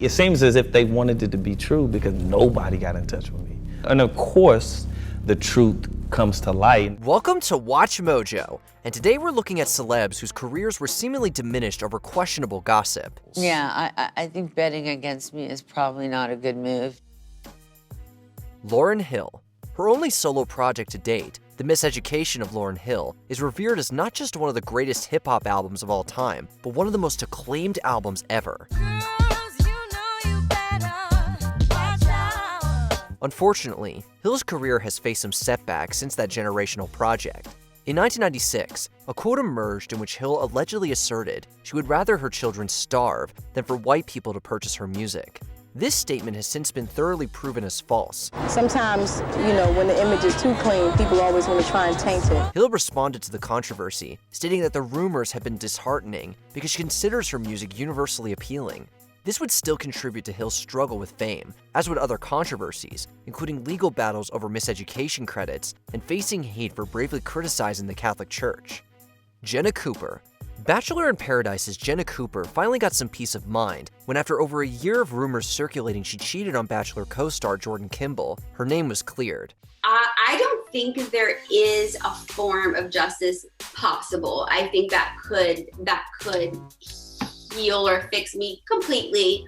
It seems as if they wanted it to be true because nobody got in touch with me. And of course, the truth comes to light. Welcome to Watch Mojo, and today we're looking at celebs whose careers were seemingly diminished over questionable gossip. Yeah, I think betting against me is probably not a good move. Lauryn Hill. Her only solo project to date, The Miseducation of Lauryn Hill, is revered as not just one of the greatest hip-hop albums of all time, but one of the most acclaimed albums ever. Unfortunately, Hill's career has faced some setbacks since that generational project. In 1996, a quote emerged in which Hill allegedly asserted she would rather her children starve than for white people to purchase her music. This statement has since been thoroughly proven as false. Sometimes, when the image is too clean, people always want to try and taint it. Hill responded to the controversy, stating that the rumors have been disheartening because she considers her music universally appealing. This would still contribute to Hill's struggle with fame, as would other controversies, including legal battles over miseducation credits and facing hate for bravely criticizing the Catholic Church. Jenna Cooper. Bachelor in Paradise's Jenna Cooper finally got some peace of mind when, after over a year of rumors circulating she cheated on Bachelor co-star Jordan Kimball, her name was cleared. I don't think there is a form of justice possible. I think that could heal or fix me completely,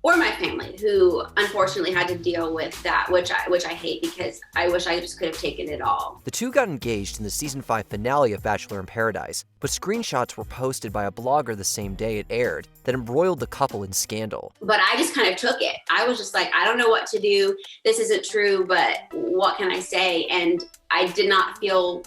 or my family, who unfortunately had to deal with that, which I hate because I wish I just could have taken it all. The two got engaged in the season 5 finale of Bachelor in Paradise, but screenshots were posted by a blogger the same day it aired that embroiled the couple in scandal. But I just kind of took it. I was just like, I don't know what to do. This isn't true, but what can I say? And I did not feel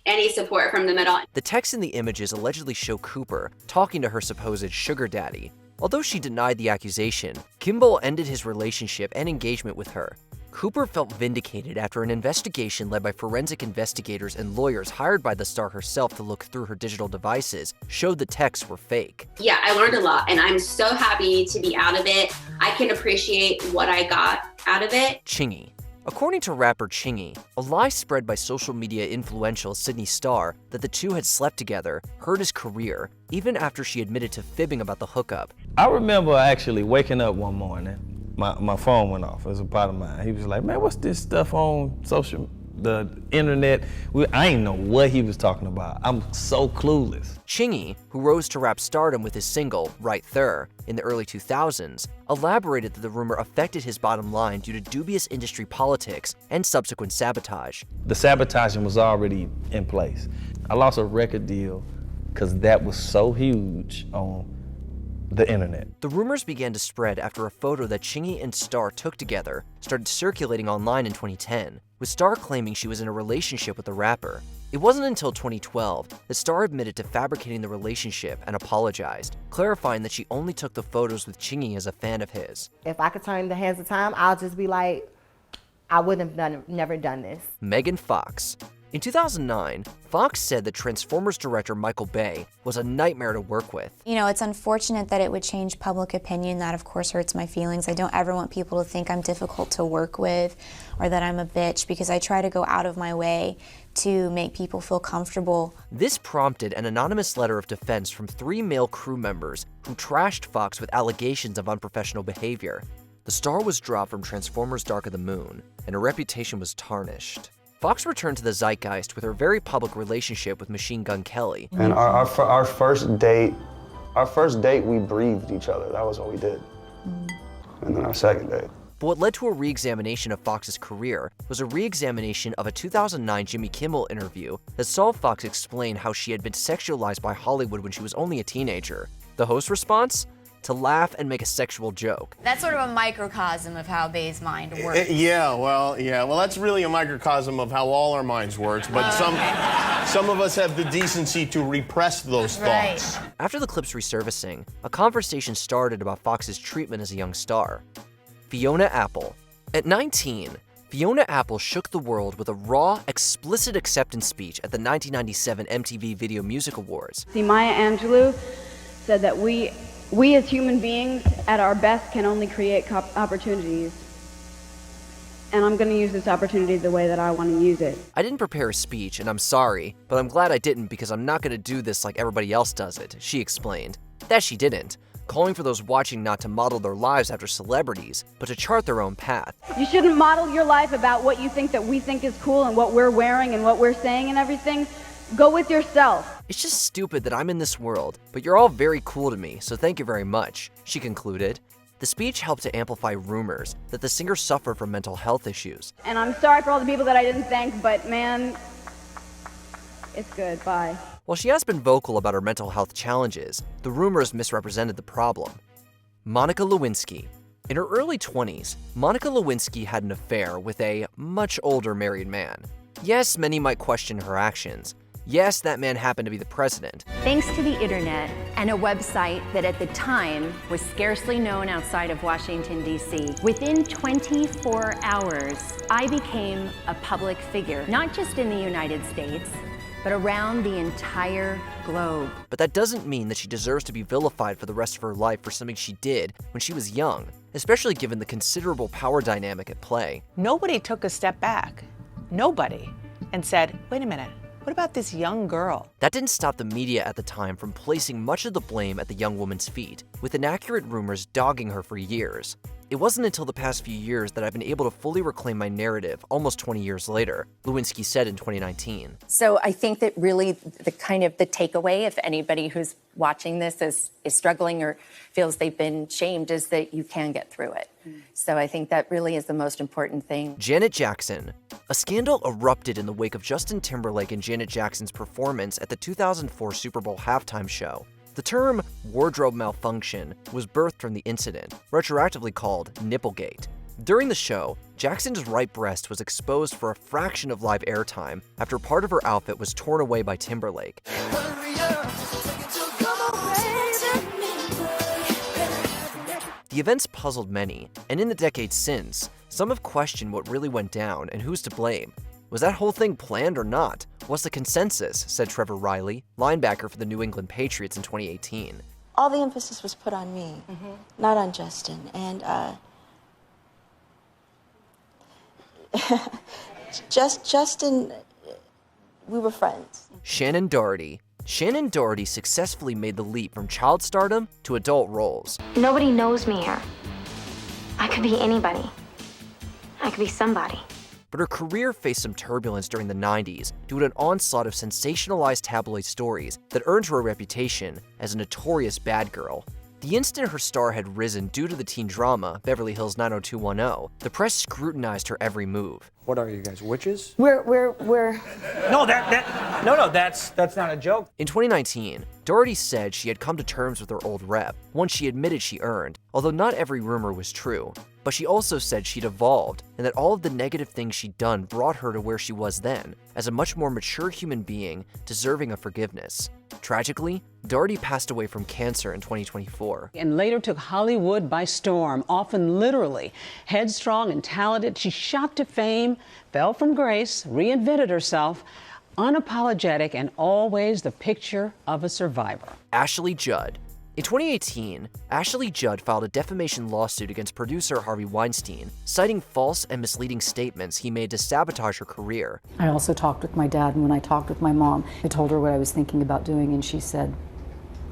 any support from them at all. The texts in the images allegedly show Cooper talking to her supposed sugar daddy. Although she denied the accusation, Kimball ended his relationship and engagement with her. Cooper felt vindicated after an investigation led by forensic investigators and lawyers hired by the star herself to look through her digital devices showed the texts were fake. Yeah, I learned a lot, and I'm so happy to be out of it. I can appreciate what I got out of it. Chingy. According to rapper Chingy, a lie spread by social media influential Sydney Starr that the two had slept together hurt his career, even after she admitted to fibbing about the hookup. I remember actually waking up one morning, my phone went off. It was a part of mine. He was like, man, what's this stuff on the internet? I didn't know what he was talking about. I'm so clueless. Chingy, who rose to rap stardom with his single, Right There, in the early 2000s, elaborated that the rumor affected his bottom line due to dubious industry politics and subsequent sabotage. The sabotaging was already in place. I lost a record deal because that was so huge on the internet. The rumors began to spread after a photo that Chingy and Starr took together started circulating online in 2010, with Starr claiming she was in a relationship with the rapper. It wasn't until 2012 that Starr admitted to fabricating the relationship and apologized, clarifying that she only took the photos with Chingy as a fan of his. If I could turn the hands of time, I'll just be like, I wouldn't have never done this. Megan Fox. In 2009, Fox said that Transformers director Michael Bay was a nightmare to work with. It's unfortunate that it would change public opinion. That, of course, hurts my feelings. I don't ever want people to think I'm difficult to work with or that I'm a bitch, because I try to go out of my way to make people feel comfortable. This prompted an anonymous letter of defense from 3 male crew members who trashed Fox with allegations of unprofessional behavior. The star was dropped from Transformers Dark of the Moon, and her reputation was tarnished. Fox returned to the zeitgeist with her very public relationship with Machine Gun Kelly. And our first date, we breathed each other. That was what we did. And then our second date. But what led to a re-examination of Fox's career was a re-examination of a 2009 Jimmy Kimmel interview that saw Fox explain how she had been sexualized by Hollywood when she was only a teenager. The host's response? To laugh and make a sexual joke. That's sort of a microcosm of how Bay's mind works. Well, that's really a microcosm of how all our minds works, but some of us have the decency to repress those thoughts. After the clip's resurfacing, a conversation started about Fox's treatment as a young star. Fiona Apple. At 19, Fiona Apple shook the world with a raw, explicit acceptance speech at the 1997 MTV Video Music Awards. See, Maya Angelou said that we as human beings at our best can only create opportunities. And I'm going to use this opportunity the way that I want to use it. I didn't prepare a speech, and I'm sorry, but I'm glad I didn't because I'm not going to do this like everybody else does it, she explained. That she didn't. calling for those watching not to model their lives after celebrities, but to chart their own path. You shouldn't model your life about what you think that we think is cool and what we're wearing and what we're saying and everything. Go with yourself. It's just stupid that I'm in this world, but you're all very cool to me, so thank you very much, she concluded. The speech helped to amplify rumors that the singer suffered from mental health issues. And I'm sorry for all the people that I didn't thank, but man, it's good. Bye. While she has been vocal about her mental health challenges, the rumors misrepresented the problem. Monica Lewinsky. In her early 20s, Monica Lewinsky had an affair with a much older married man. Yes, many might question her actions. Yes, that man happened to be the president. Thanks to the internet and a website that at the time was scarcely known outside of Washington, D.C., within 24 hours, I became a public figure, not just in the United States, but around the entire globe. But that doesn't mean that she deserves to be vilified for the rest of her life for something she did when she was young, especially given the considerable power dynamic at play. Nobody took a step back, nobody, and said, wait a minute, what about this young girl? That didn't stop the media at the time from placing much of the blame at the young woman's feet, with inaccurate rumors dogging her for years. It wasn't until the past few years that I've been able to fully reclaim my narrative almost 20 years later, Lewinsky said in 2019. So I think that really the takeaway, if anybody who's watching this is struggling or feels they've been shamed, is that you can get through it. So I think that really is the most important thing. Janet Jackson. A scandal erupted in the wake of Justin Timberlake and Janet Jackson's performance at the 2004 Super Bowl halftime show. The term wardrobe malfunction was birthed from the incident, retroactively called Nipplegate. During the show, Jackson's right breast was exposed for a fraction of live airtime after part of her outfit was torn away by Timberlake. The events puzzled many, and in the decades since, some have questioned what really went down and who's to blame. Was that whole thing planned or not? What's the consensus? Said Trevor Riley, linebacker for the New England Patriots in 2018. All the emphasis was put on me, not on Justin. And Justin, we were friends. Shannen Doherty. Shannen Doherty successfully made the leap from child stardom to adult roles. Nobody knows me here. I could be anybody. I could be somebody. But her career faced some turbulence during the 90s due to an onslaught of sensationalized tabloid stories that earned her a reputation as a notorious bad girl. The instant her star had risen due to the teen drama, Beverly Hills 90210, the press scrutinized her every move. What are you guys, witches? We're No, that's not a joke. In 2019, Doherty said she had come to terms with her old rep, one she admitted she earned, although not every rumor was true. But she also said she'd evolved, and that all of the negative things she'd done brought her to where she was then, as a much more mature human being deserving of forgiveness. Tragically, Doherty passed away from cancer in 2024. And later took Hollywood by storm, often literally. Headstrong and talented, she shot to fame, fell from grace, reinvented herself, unapologetic and always the picture of a survivor. Ashley Judd. In 2018, Ashley Judd filed a defamation lawsuit against producer Harvey Weinstein, citing false and misleading statements he made to sabotage her career. I also talked with my dad, and when I talked with my mom, I told her what I was thinking about doing, and she said,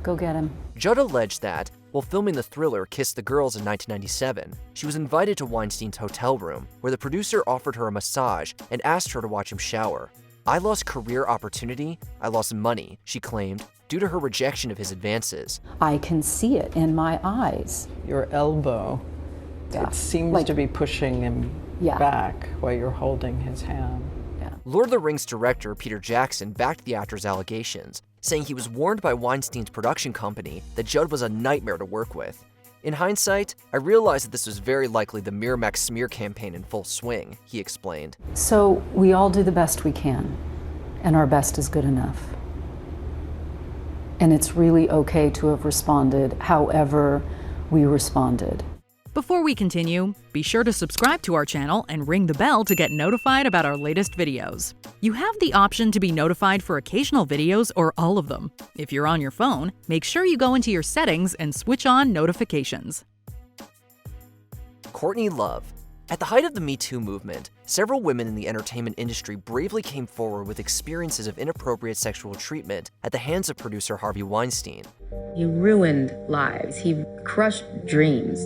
go get him. Judd alleged that, while filming the thriller Kiss the Girls in 1997, she was invited to Weinstein's hotel room, where the producer offered her a massage and asked her to watch him shower. I lost career opportunity, I lost money, she claimed, due to her rejection of his advances. I can see it in my eyes. Your elbow, it seems to be pushing him back while you're holding his hand. Lord of the Rings director Peter Jackson backed the actor's allegations, saying he was warned by Weinstein's production company that Judd was a nightmare to work with. In hindsight, I realized that this was very likely the Miramax smear campaign in full swing, he explained. So we all do the best we can, and our best is good enough. And it's really okay to have responded however we responded. Before we continue, be sure to subscribe to our channel and ring the bell to get notified about our latest videos. You have the option to be notified for occasional videos or all of them. If you're on your phone, make sure you go into your settings and switch on notifications. Courtney Love. At the height of the Me Too movement, several women in the entertainment industry bravely came forward with experiences of inappropriate sexual treatment at the hands of producer Harvey Weinstein. He ruined lives. He crushed dreams.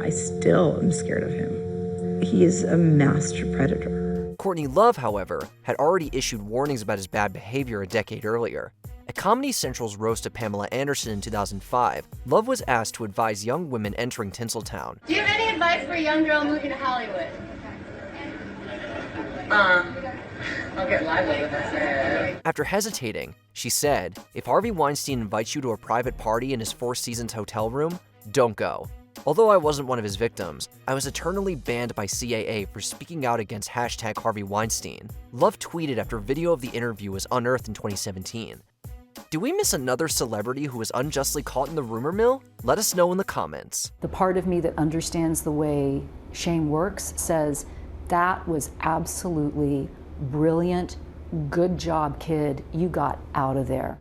I still am scared of him. He is a master predator. Courtney Love, however, had already issued warnings about his bad behavior a decade earlier. At Comedy Central's roast of Pamela Anderson in 2005, Love was asked to advise young women entering Tinseltown. Do you have any advice for a young girl moving to Hollywood? I'll get lively with this. After hesitating, she said, if Harvey Weinstein invites you to a private party in his Four Seasons hotel room, don't go. Although I wasn't one of his victims, I was eternally banned by CAA for speaking out against #Harvey Weinstein. Love tweeted after video of the interview was unearthed in 2017. Do we miss another celebrity who was unjustly caught in the rumor mill? Let us know in the comments. The part of me that understands the way shame works says that was absolutely brilliant. Good job, kid. You got out of there.